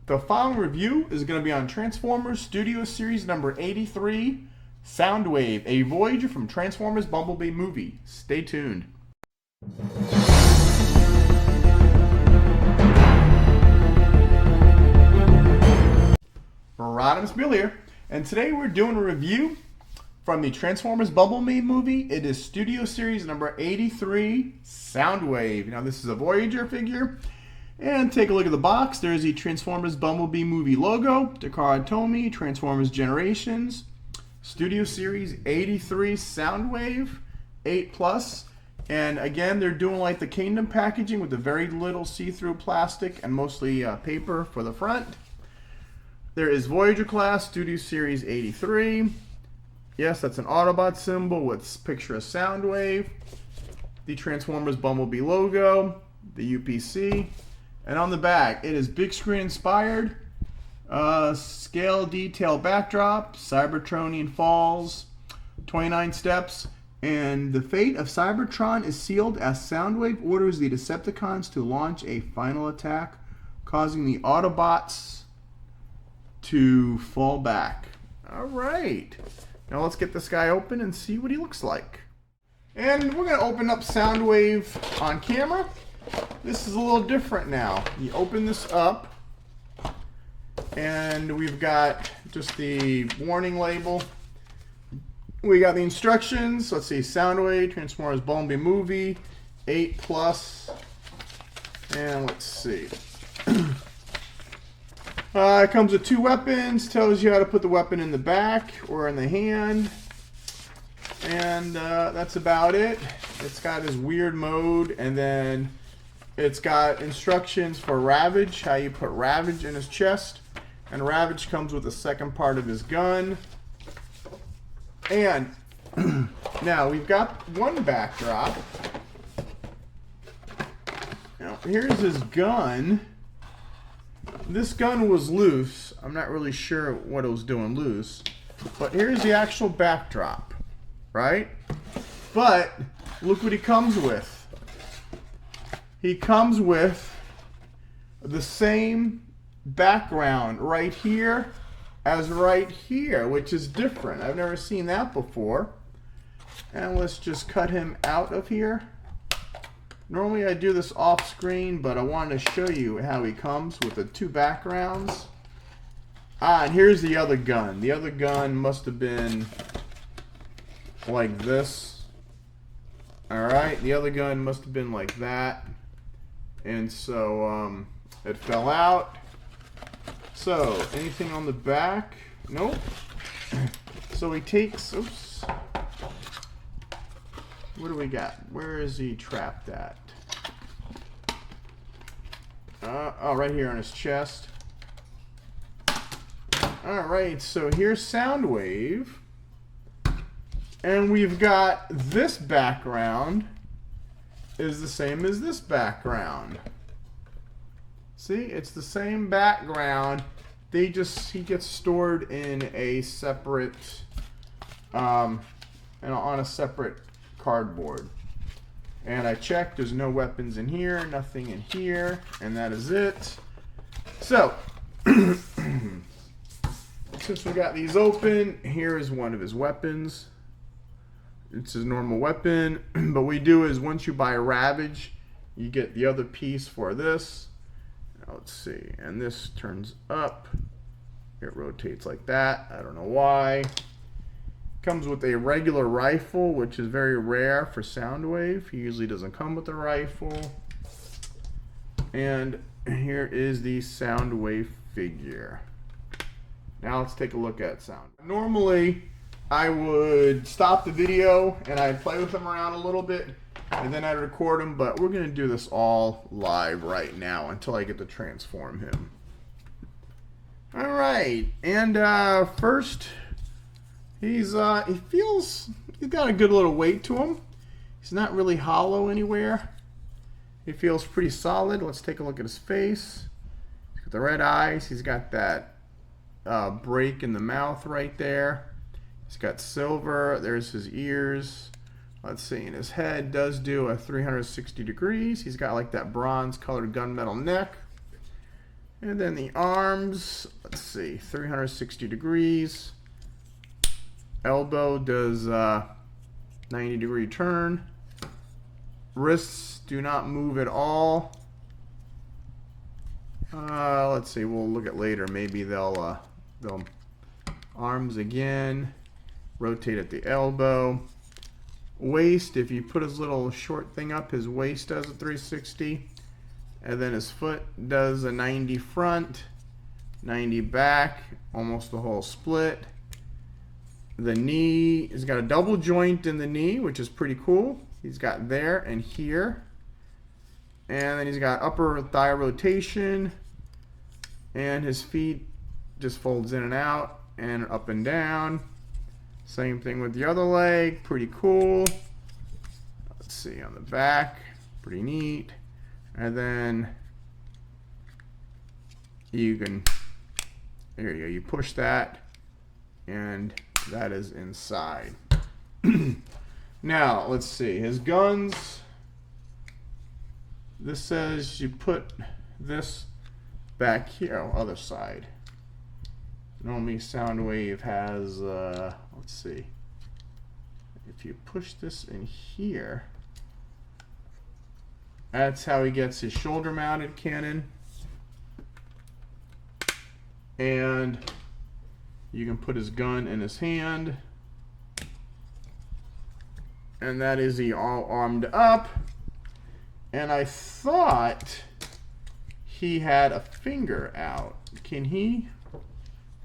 The following review is going to be on Transformers Studio Series number 83, Soundwave, a Voyager from Transformers Bumblebee movie. Stay tuned. Rodimusbill here, and today we're doing a review from the Transformers Bumblebee movie. It is Studio Series number 83, Soundwave. Now this is a Voyager figure. And take a look at the box. There's the Transformers Bumblebee movie logo, Takara Tomy, Transformers Generations, Studio Series 83 Soundwave 8+. And again, they're doing like the Kingdom packaging with the very little see-through plastic and mostly paper for the front. There is Voyager class, Studio Series 83. Yes, that's an Autobot symbol with picture of Soundwave. The Transformers Bumblebee logo, the UPC. And on the back, it is big screen inspired, scale detail backdrop, Cybertronian Falls, 29 steps, and the fate of Cybertron is sealed as Soundwave orders the Decepticons to launch a final attack, causing the Autobots to fall back. All right, now let's get this guy open and see what he looks like. And we're going to open up Soundwave on camera. This is a little different now. You open this up, and we've got just the warning label. We got the instructions. Let's see, Soundwave, Transformers Bumblebee movie, 8+. And let's see. It comes with 2 weapons. Tells you how to put the weapon in the back or in the hand. And that's about it. It's got his weird mode, and then it's got instructions for Ravage, how you put Ravage in his chest. And Ravage comes with the second part of his gun. And now we've got one backdrop. Now here's his gun. This gun was loose. I'm not really sure what it was doing loose. But here's the actual backdrop, right? But look what he comes with. He comes with the same background right here as right here, which is different. I've never seen that before. And let's just cut him out of here. Normally I do this off screen, but I wanted to show you how he comes with the 2 backgrounds. And here's the other gun. The other gun must have been like this. Alright, the other gun must have been like that. And so it fell out. So anything on the back? Nope. So he takes, oops. What do we got? Where is he trapped at? Oh, right here on his chest. Alright, so here's Soundwave. And we've got this background is the same as this background. See, it's the same background. He gets stored in a separate, on a separate cardboard. And I checked, there's no weapons in here, nothing in here, and that is it. So, since we got these open, here is one of his weapons. It's his normal weapon, but what we do is once you buy Ravage, you get the other piece for this. Now let's see, and this turns up. It rotates like that. I don't know why. Comes with a regular rifle, which is very rare for Soundwave. He usually doesn't come with a rifle. And here is the Soundwave figure. Now let's take a look at Sound. Normally, I would stop the video and I'd play with him around a little bit and then I'd record him, but we're going to do this all live right now until I get to transform him. Alright, and first, he's got a good little weight to him. He's not really hollow anywhere. He feels pretty solid. Let's take a look at his face. He's got the red eyes. He's got that break in the mouth right there. He's got silver. There's his ears. Let's see, and his head does do a 360 degrees. He's got like that bronze colored gunmetal neck. And then the arms, let's see, 360 degrees. Elbow does 90-degree turn. Wrists do not move at all. Let's see, we'll look at later. Maybe they'll arms again. Rotate at the elbow. Waist, if you put his little short thing up, his waist does a 360. And then his foot does a 90 front, 90 back, almost the whole split. The knee, he's got a double joint in the knee, which is pretty cool. He's got there and here. And then he's got upper thigh rotation. And his feet just folds in and out and up and down. Same thing with the other leg, pretty cool. Let's see on the back, pretty neat. And then you can, there you go, you push that and that is inside. Now, let's see, his guns, this says you put this back here, other side. Normally Soundwave has, let's see, if you push this in here, that's how he gets his shoulder mounted cannon. And you can put his gun in his hand. And that is he all armed up. And I thought he had a finger out. Can he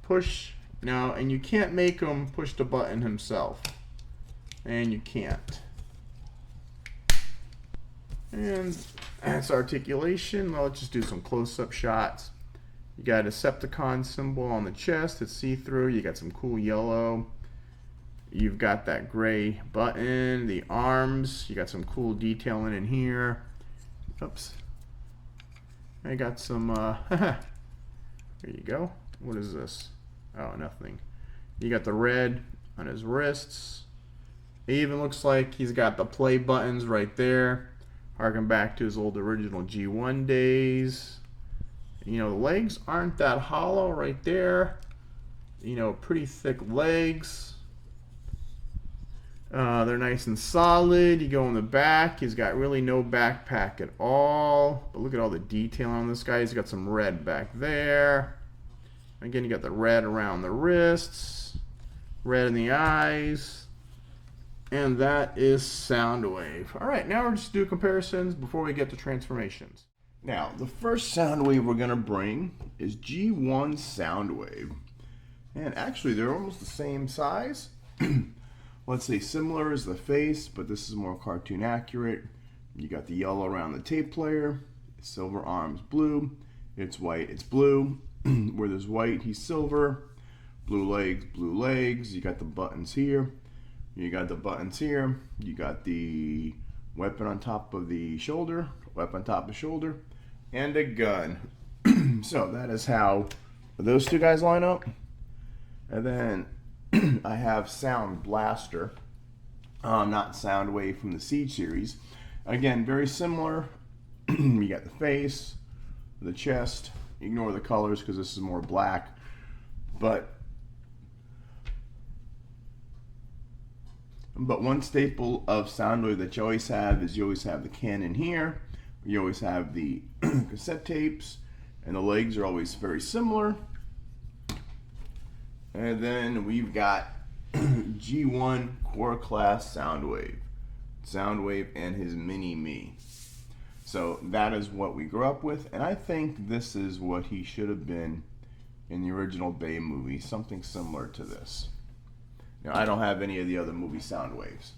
push? No, and you can't make him push the button himself. And you can't. And that's articulation. Well, let's just do some close-up shots. You got a Decepticon symbol on the chest. It's see-through. You got some cool yellow. You've got that gray button. The arms. You got some cool detailing in here. Oops. I got some, there you go. What is this? Oh, nothing. You got the red on his wrists. It even looks like he's got the play buttons right there. Harken back to his old original G1 days. You know, the legs aren't that hollow right there. You know, pretty thick legs. They're nice and solid. You go in the back. He's got really no backpack at all. But look at all the detail on this guy. He's got some red back there. Again, you got the red around the wrists. Red in the eyes. And that is Soundwave. All right, now we're just do comparisons before we get to transformations. Now, the first Soundwave we're going to bring is G1 Soundwave. And actually, they're almost the same size. Let's say similar is the face, but this is more cartoon accurate. You got the yellow around the tape player. Silver arms, blue. It's white, it's blue. Where there's white, he's silver. Blue legs. You got the buttons here. You got the buttons here. You got the weapon on top of the shoulder, and a gun. So that is how those two guys line up. And then I have Sound Blaster, not Soundwave from the Siege series. Again, very similar. You got the face, the chest. Ignore the colors because this is more black. But one staple of Soundwave that you always have is you always have the cannon here. You always have the cassette tapes, and the legs are always very similar. And then we've got G1 Core Class Soundwave and his Mini-Me. So that is what we grew up with, and I think this is what he should have been in the original Bay movie, something similar to this. Now, I don't have any of the other movie Soundwaves,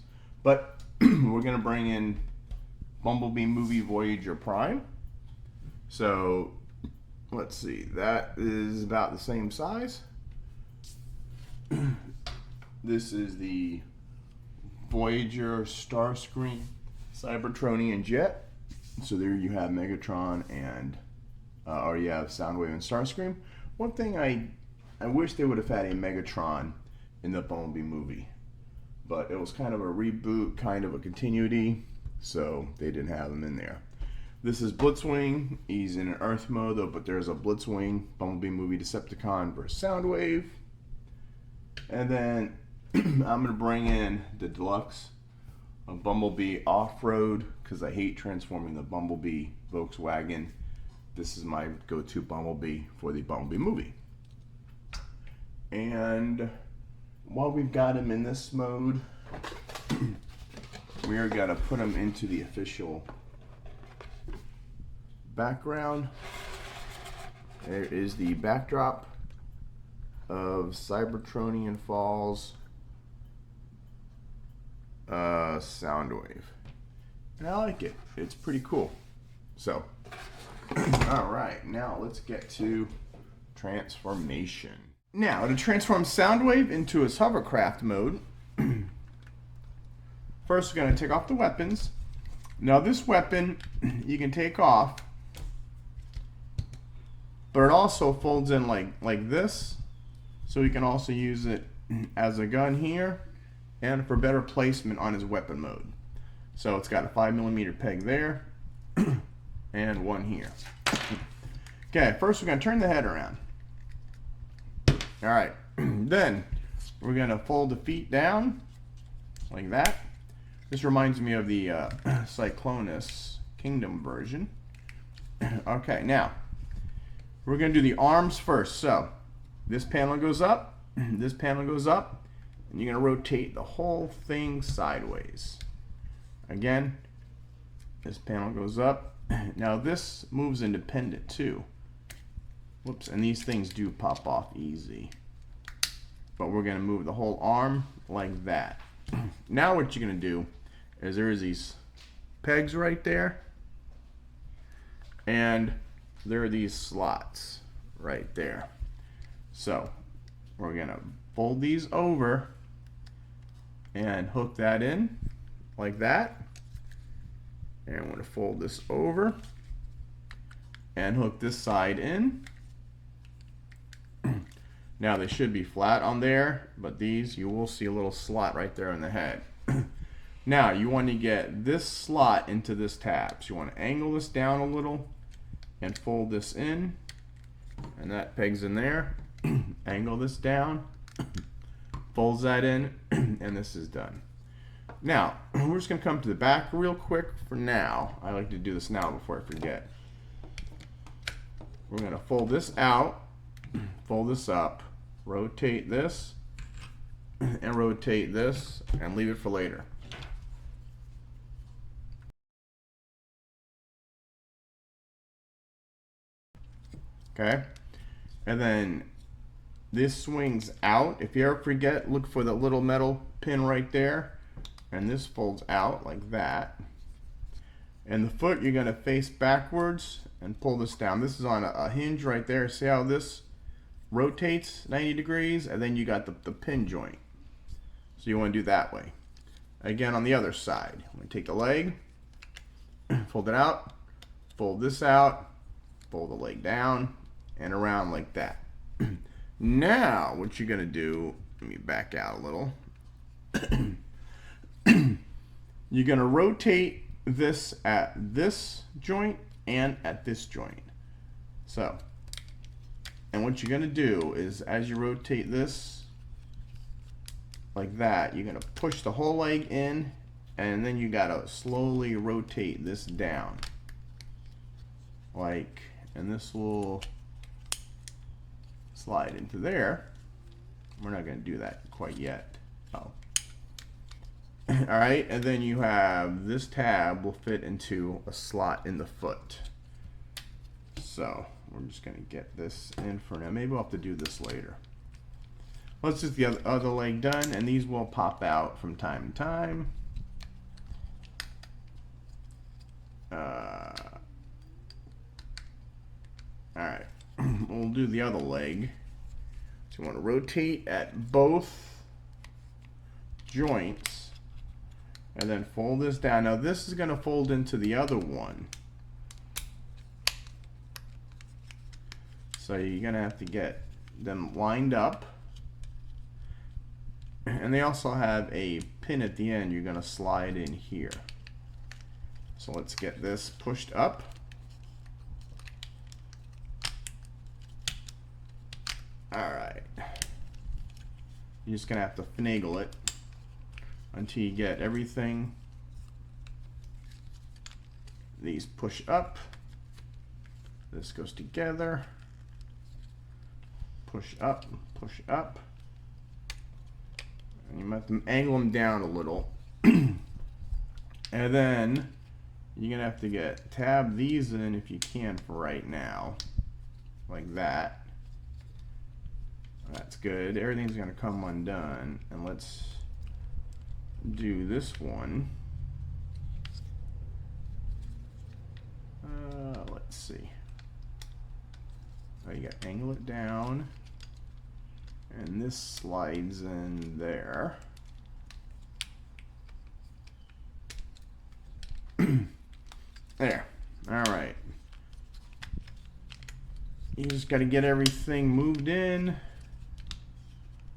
but we're going to bring in Bumblebee movie Voyager Prime. So let's see, that is about the same size. This is the Voyager Starscream Cybertronian jet. So there you have Megatron and or you have Soundwave and Starscream. One thing I wish they would have had a Megatron in the Bumblebee movie, but it was kind of a reboot, kind of a continuity, so they didn't have him in there. This is Blitzwing. He's in an Earth mode though, but there's a Blitzwing Bumblebee movie Decepticon versus Soundwave. And then I'm going to bring in the deluxe of Bumblebee Off-Road because I hate transforming the Bumblebee Volkswagen. This is my go-to Bumblebee for the Bumblebee movie. And while we've got him in this mode, we are going to put him into the official background. There is the backdrop of Cybertronian Falls Soundwave. And I like it. It's pretty cool. So, alright, now let's get to transformation. Now, to transform Soundwave into his hovercraft mode, first we're going to take off the weapons. Now this weapon you can take off, but it also folds in like this, so you can also use it as a gun here and for better placement on his weapon mode. So it's got a 5mm peg there and one here. Okay, first we're going to turn the head around. Alright, then we're going to fold the feet down like that. This reminds me of the Cyclonus Kingdom version. Okay, now we're going to do the arms first. So this panel goes up, this panel goes up, and you're going to rotate the whole thing sideways. Again, this panel goes up. Now this moves independent too. Whoops, and these things do pop off easy. But we're going to move the whole arm like that. Now what you're going to do is there's these pegs right there, and there are these slots right there. So we're going to fold these over and hook that in like that. And I'm going to fold this over and hook this side in. Now they should be flat on there, but these, you will see a little slot right there in the head. Now you want to get this slot into this tab. So you want to angle this down a little and fold this in, and that pegs in there. Angle this down, folds that in, and this is done. Now we're just going to come to the back real quick for now. I like to do this now before I forget. We're going to fold this out, fold this up, rotate this, and rotate this, and leave it for later. Okay, and then this swings out. If you ever forget, look for the little metal pin right there, and this folds out like that. And the foot, you're going to face backwards and pull this down. This is on a hinge right there. See how this rotates 90 degrees, and then you got the pin joint. So you want to do that way. Again, on the other side, I'm going to take the leg, fold it out, fold this out, fold the leg down, and around like that. Now, what you're going to do, let me back out a little. You're going to rotate this at this joint and at this joint. So, and what you're going to do is as you rotate this like that, you're going to push the whole leg in, and then you got to slowly rotate this down. Like, and this will slide into there. We're not going to do that quite yet. Oh. Alright, and then you have this tab will fit into a slot in the foot. So we're just going to get this in for now. Maybe we'll have to do this later. Let's just get the other leg done, and these will pop out from time to time. Alright, we'll do the other leg. So you want to rotate at both joints and then fold this down. Now this is going to fold into the other one. So you're going to have to get them lined up. And they also have a pin at the end you're going to slide in here. So let's get this pushed up. Alright. You're just going to have to finagle it until you get everything. These push up. This goes together. Push up, push up. And you might have to angle them down a little. And then you're going to have to tab these in if you can for right now. Like that. That's good. Everything's going to come undone. And let's do this one. Let's see. Oh, you got to angle it down. And this slides in there. There. Alright. You just got to get everything moved in.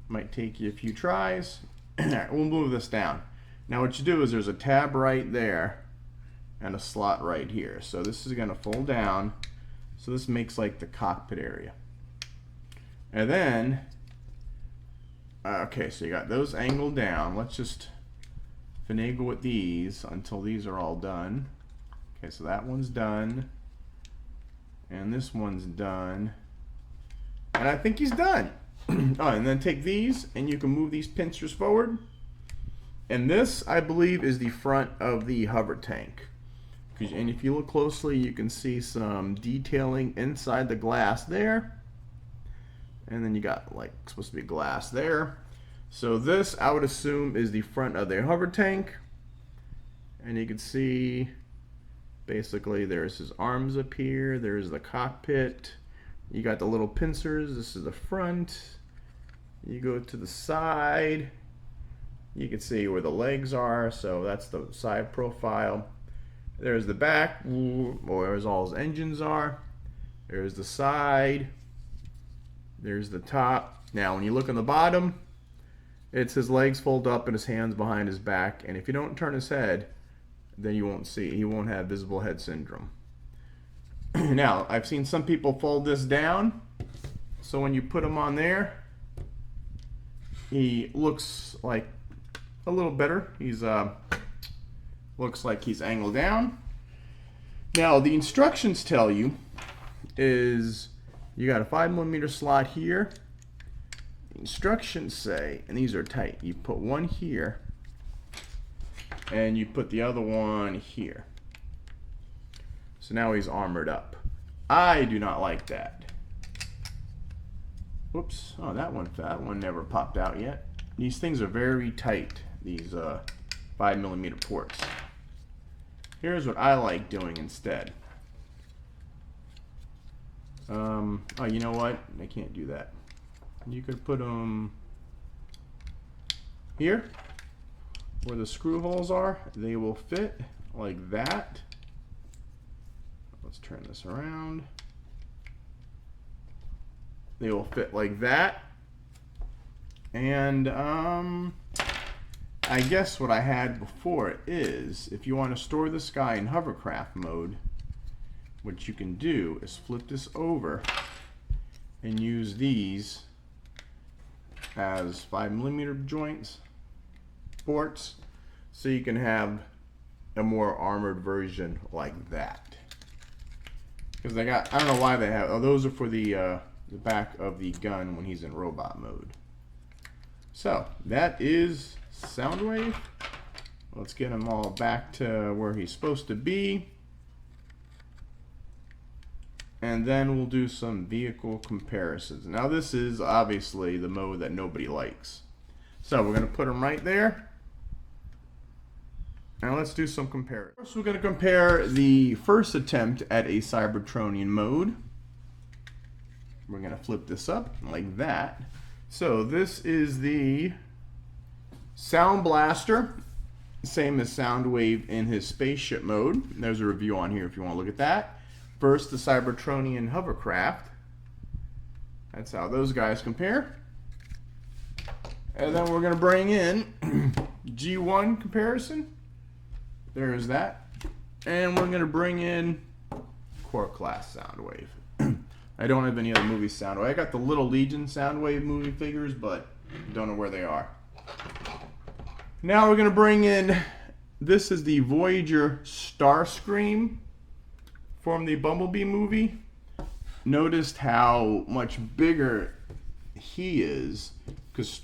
Might take you a few tries. Alright, we'll move this down. Now what you do is there's a tab right there and a slot right here. So this is going to fold down. So this makes like the cockpit area. And then, okay, so you got those angled down. Let's just finagle with these until these are all done. Okay, so that one's done. And this one's done. And I think he's done. Oh, and then take these and you can move these pincers forward. And this, I believe, is the front of the hover tank. And if you look closely, you can see some detailing inside the glass there. And then you got like supposed to be glass there. So this, I would assume, is the front of the hover tank. And you can see basically there's his arms up here. There's the cockpit. You got the little pincers. This is the front. You go to the side. You can see where the legs are. So that's the side profile. There's the back, where all his engines are. There's the side. There's the top. Now, when you look on the bottom, it's his legs fold up and his hands behind his back. And if you don't turn his head, then you won't see. He won't have visible head syndrome. Now, I've seen some people fold this down. So when you put him on there, he looks like a little better. He's looks like he's angled down. Now the instructions tell you is you got a 5mm slot here. The instructions say, and these are tight, you put one here and you put the other one here. So now he's armored up. I do not like that. Whoops. Oh, that one never popped out yet. These things are very tight, these 5mm ports. Here's what I like doing instead. Oh, you know what? I can't do that. You could put them here, where the screw holes are. They will fit like that. Let's turn this around. They will fit like that. And I guess what I had before is, if you want to store this guy in hovercraft mode, what you can do is flip this over and use these as 5mm joints, ports, so you can have a more armored version like that. Because I don't know why they have, those are for the back of the gun when he's in robot mode. So that is Soundwave. Let's get him all back to where he's supposed to be. And then we'll do some vehicle comparisons. Now this is obviously the mode that nobody likes. So we're going to put him right there. Now let's do some comparisons. First we're going to compare the first attempt at a Cybertronian mode. We're going to flip this up like that. So this is the Sound Blaster, same as Soundwave in his spaceship mode. There's a review on here if you want to look at that. First, the Cybertronian hovercraft. That's how those guys compare. And then we're going to bring in G1 comparison. There's that. And we're going to bring in Core Class Soundwave. I don't have any other movie Soundwave. I got the Little Legion Soundwave movie figures, but don't know where they are. Now we're going to bring in, this is the Voyager Starscream from the Bumblebee movie. Noticed how much bigger he is, because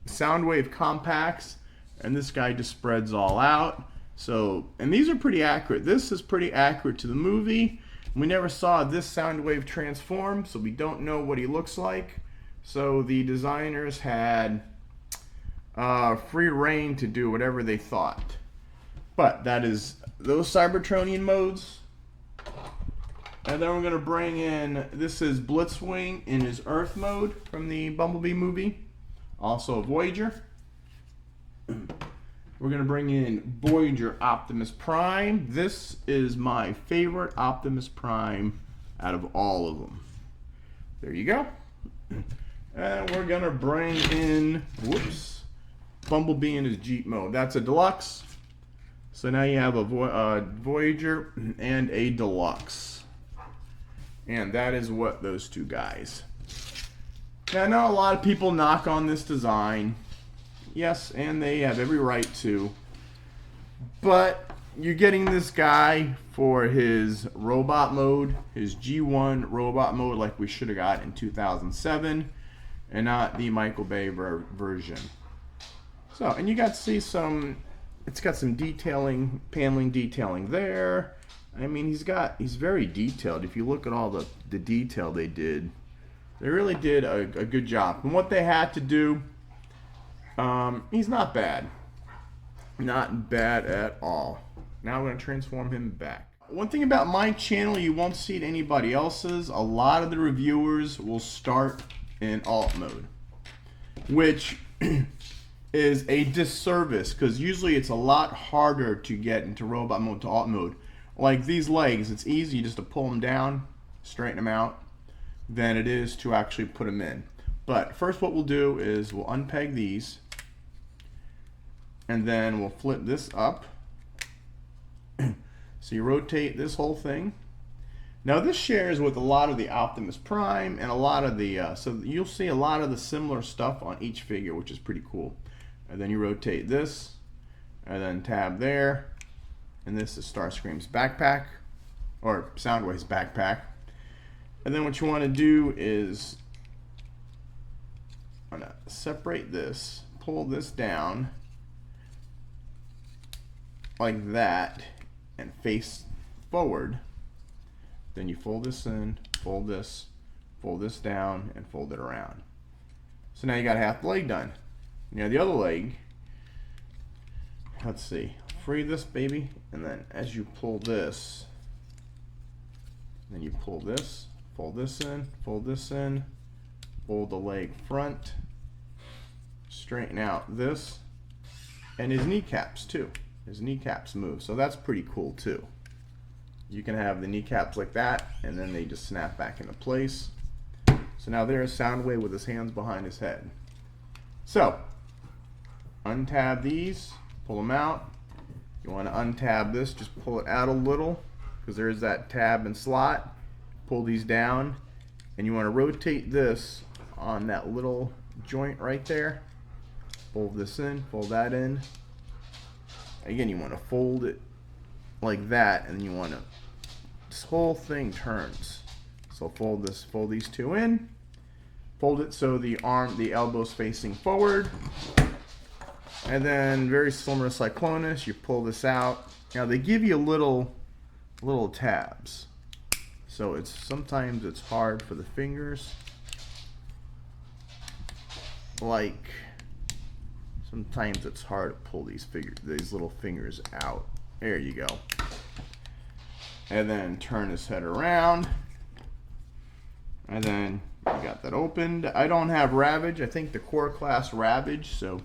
Soundwave compacts, and this guy just spreads all out. So, and these are pretty accurate. This is pretty accurate to the movie. We never saw this Soundwave transform, so we don't know what he looks like. So the designers had free reign to do whatever they thought. But that is those Cybertronian modes. And then we're going to bring in, this is Blitzwing in his Earth mode from the Bumblebee movie. Also Voyager. We're going to bring in Voyager Optimus Prime. This is my favorite Optimus Prime out of all of them. There you go. And we're going to bring in, Bumblebee in his Jeep mode. That's a deluxe. So now you have a Voyager and a deluxe. And that is what those two guys. Now I know a lot of people knock on this design. Yes, and they have every right to. But you're getting this guy for his robot mode, his G1 robot mode like we should have got in 2007, and not the Michael Bay version. So, and you got to see some, it's got some detailing, paneling detailing there. I mean, he's very detailed. If you look at all the detail they did, they really did a good job. And what they had to do, he's not bad. Not bad at all. Now we're going to transform him back. One thing about my channel you won't see at anybody else's, a lot of the reviewers will start in alt mode, which is a disservice because usually it's a lot harder to get into robot mode to alt mode. Like these legs, it's easy just to pull them down, straighten them out, than it is to actually put them in. But first what we'll do is we'll unpeg these, and then we'll flip this up. So you rotate this whole thing. Now this shares with a lot of the Optimus Prime and a lot of the, so you'll see a lot of the similar stuff on each figure, which is pretty cool. And then you rotate this, and then tab there. And this is Starscream's backpack, or Soundwave's backpack. And then what you want to do is, I'm going to separate this, pull this down like that, and face forward. Then you fold this in, fold this down, and fold it around. So now you got half the leg done. Now the other leg, let's see, free this baby, and then as you pull this, then you pull this, fold this in, fold this in, fold the leg front, straighten out this, and his kneecaps too. His kneecaps move, so that's pretty cool too. You can have the kneecaps like that, and then they just snap back into place. So now there's Soundwave with his hands behind his head. So, untab these, pull them out. You want to untab this, just pull it out a little, because there is that tab and slot. Pull these down, and you want to rotate this on that little joint right there. Fold this in, fold that in. Again, you want to fold it like that, and you want to, this whole thing turns. So fold this, fold these two in, fold it so the elbow's facing forward, and then very similar to Cyclonus, you pull this out. Now they give you little tabs, so sometimes it's hard for the fingers. Like sometimes it's hard to pull these little fingers out. There you go. And then turn his head around. And then you got that opened. I don't have Ravage. I think the core class Ravage. So,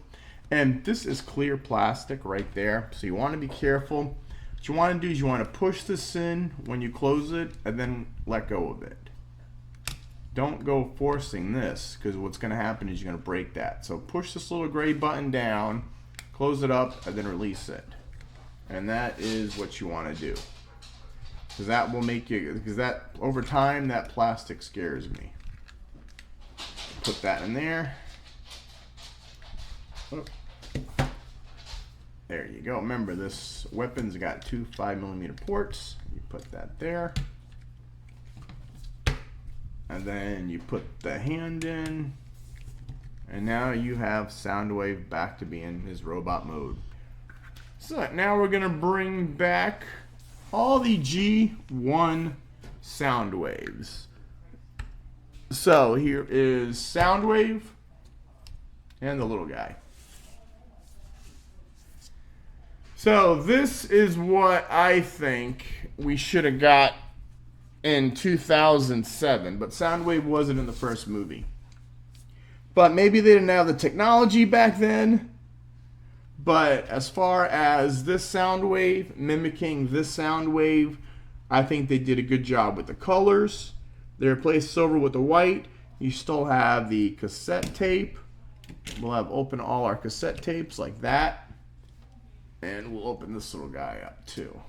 and this is clear plastic right there. So you want to be careful. What you want to do is you want to push this in when you close it and then let go of it. Don't go forcing this, because what's going to happen is you're going to break that. So push this little gray button down, close it up, and then release it. And that is what you want to do. because that will make you, because that over time that plastic scares me. Put that in there. Oh. There you go. Remember, this weapon's got two 5mm ports. You put that there. And then you put the hand in. And now you have Soundwave back to being his robot mode. So now we're going to bring back all the G1 Soundwaves. So here is Soundwave and the little guy. So this is what I think we should have got in 2007, but Soundwave wasn't in the first movie. But maybe they didn't have the technology back then. But as far as this Soundwave, mimicking this Soundwave, I think they did a good job with the colors. They replaced silver with the white. You still have the cassette tape. We'll have open all our cassette tapes like that. And we'll open this little guy up too.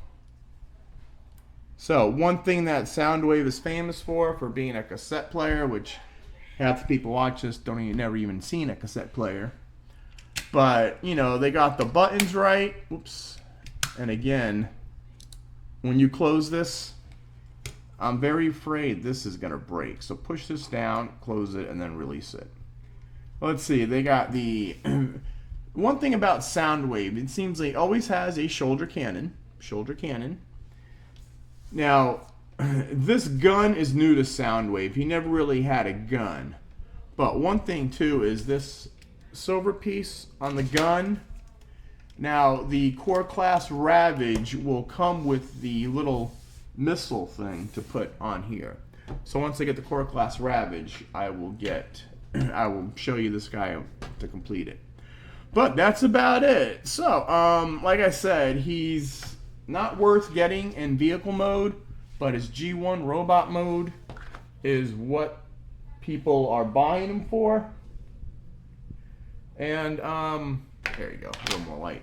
So one thing that Soundwave is famous for being a cassette player, which half the people watch this never even seen a cassette player. But, you know, they got the buttons right. Whoops. And again, when you close this, I'm very afraid this is going to break. So push this down, close it, and then release it. Let's see. They got the... One thing about Soundwave, it seems like it always has a shoulder cannon. Now, this gun is new to Soundwave. He never really had a gun. But one thing, too, is this silver piece on the gun. Now, the Core Class Ravage will come with the little missile thing to put on here. So once I get the Core Class Ravage, I will show you this guy to complete it. But that's about it. So, like I said, he's not worth getting in vehicle mode, but his G1 robot mode is what people are buying him for. And, there you go, a little more light.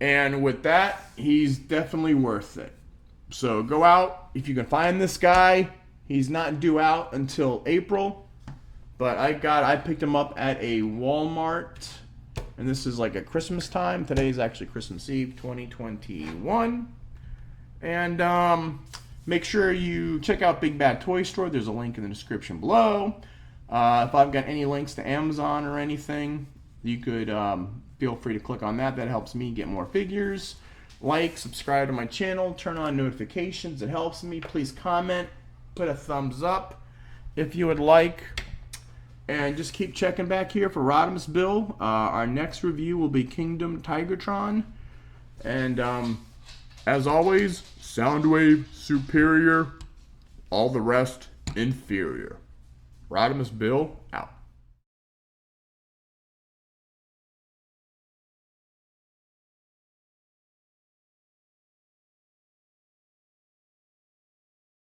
And with that, he's definitely worth it. So go out, if you can find this guy. He's not due out until April, but I picked him up at a Walmart. And this is like a Christmas time. Today is actually Christmas Eve 2021. And make sure you check out Big Bad Toy Store. There's a link in the description below. If I've got any links to Amazon or anything, you could feel free to click on that. That helps me get more figures. Like, subscribe to my channel, turn on notifications. It helps me. Please comment, put a thumbs up if you would like. And just keep checking back here for Rodimusbill. Our next review will be Kingdom Tigertron. And as always, Soundwave superior, all the rest inferior. Rodimusbill out.